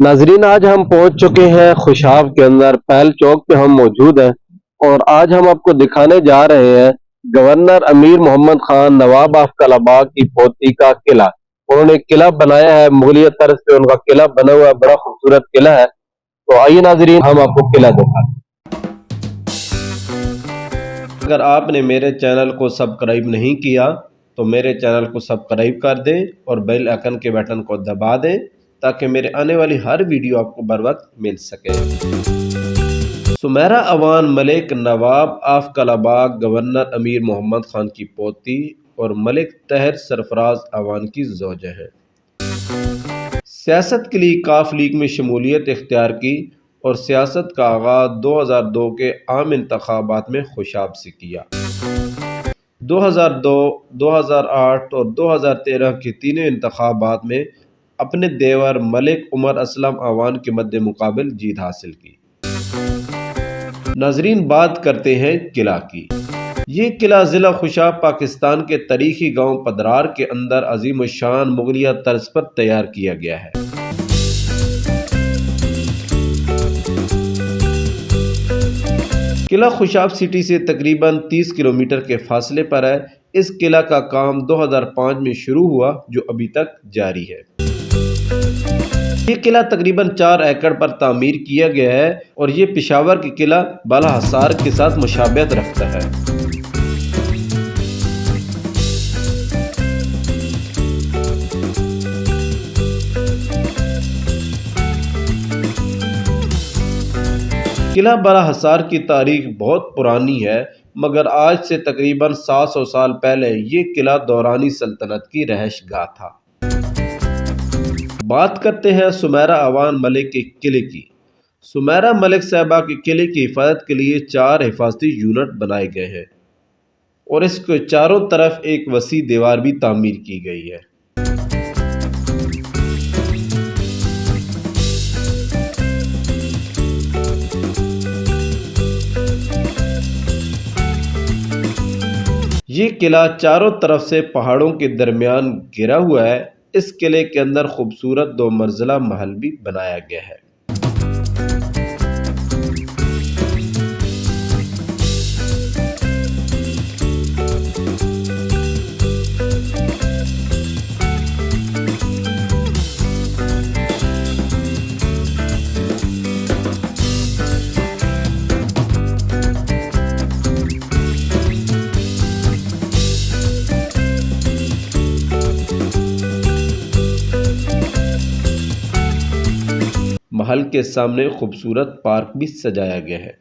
ناظرین، آج ہم پہنچ چکے ہیں خوشاب کے اندر پہل چوک پہ ہم موجود ہیں، اور آج ہم آپ کو دکھانے جا رہے ہیں گورنر امیر محمد خان نواب آف کلاباغ کی پوتی کا قلعہ۔ انہوں نے قلعہ بنایا ہے مغلیہ طرز پہ، ان کا قلعہ بنا ہوا ہے، بڑا خوبصورت قلعہ ہے۔ تو آئیے ناظرین، ہم آپ کو قلعہ دکھاتے ہیں۔ اگر آپ نے میرے چینل کو سبسکرائب نہیں کیا تو میرے چینل کو سبسکرائب کر دیں اور بیل آئکن کے بٹن کو دبا دیں تاکہ میرے آنے والی ہر ویڈیو آپ کو بر وقت مل سکے۔ سمیرہ اوان ملک نواب آف کلاباغ گورنر امیر محمد خان کی پوتی اور ملک طاہر سرفراز اوان کی زوجہ ہیں۔ سیاست کے لیے کاف لیگ میں شمولیت اختیار کی اور سیاست کا آغاز 2002 کے عام انتخابات میں خوشاب سے کیا۔ 2002، 2008 اور 2013 کے تینوں انتخابات میں اپنے دیور ملک عمر اسلم اوان کے مد مقابل جیت حاصل کی۔ ناظرین، بات کرتے ہیں قلعہ کی۔ یہ قلعہ ضلع خوشاب پاکستان کے تاریخی گاؤں پدرار کے اندر عظیم الشان مغلیہ طرز پر تیار کیا گیا ہے۔ قلعہ خوشاب سٹی سے تقریباً 30 کلومیٹر کے فاصلے پر ہے۔ اس قلعہ کا کام 2005 میں شروع ہوا جو ابھی تک جاری ہے۔ یہ قلعہ تقریباً 4 ایکڑ پر تعمیر کیا گیا ہے اور یہ پشاور کے قلعہ بالا حصار کے ساتھ مشابہت رکھتا ہے۔ قلعہ بالا حصار کی تاریخ بہت پرانی ہے، مگر آج سے تقریباً 700 سال پہلے یہ قلعہ دورانی سلطنت کی رہائش گاہ تھا۔ بات کرتے ہیں سمیرہ اوان ملک کے قلعے کی۔ سمیرہ ملک صاحبہ کے قلعے کی حفاظت کے لیے 4 حفاظتی یونٹ بنائے گئے ہیں اور اس کے چاروں طرف ایک وسیع دیوار بھی تعمیر کی گئی ہے۔ یہ قلعہ چاروں طرف سے پہاڑوں کے درمیان گھرا ہوا ہے۔ اس قلعے کے اندر خوبصورت 2 منزلہ محل بھی بنایا گیا ہے۔ محل کے سامنے خوبصورت پارک بھی سجایا گیا ہے۔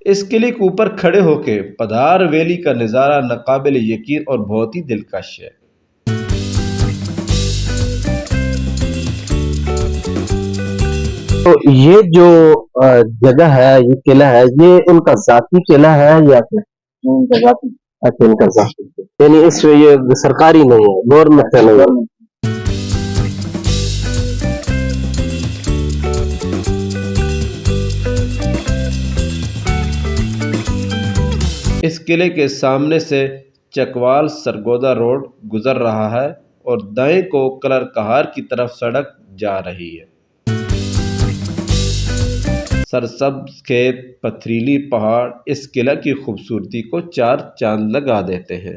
اس قلعے کے اوپر کھڑے ہو کے پدھار ویلی کا نظارہ ناقابل یقین اور بہت ہی دلکش ہے۔ تو یہ جو جگہ ہے، یہ قلعہ ہے، یہ ان کا ذاتی قلعہ ہے یا پھر اچھا ان کا ذاتی، یعنی اس میں یہ سرکاری نہیں ہے، گورنمنٹ کا نہیں ہے۔ اس قلعے کے سامنے سے چکوال سرگودا روڈ گزر رہا ہے اور دائیں کو کلر کہار کی طرف سڑک جا رہی ہے۔ سرسبز کھیت، پتھریلی پہاڑ اس قلعہ کی خوبصورتی کو 4 چاند لگا دیتے ہیں۔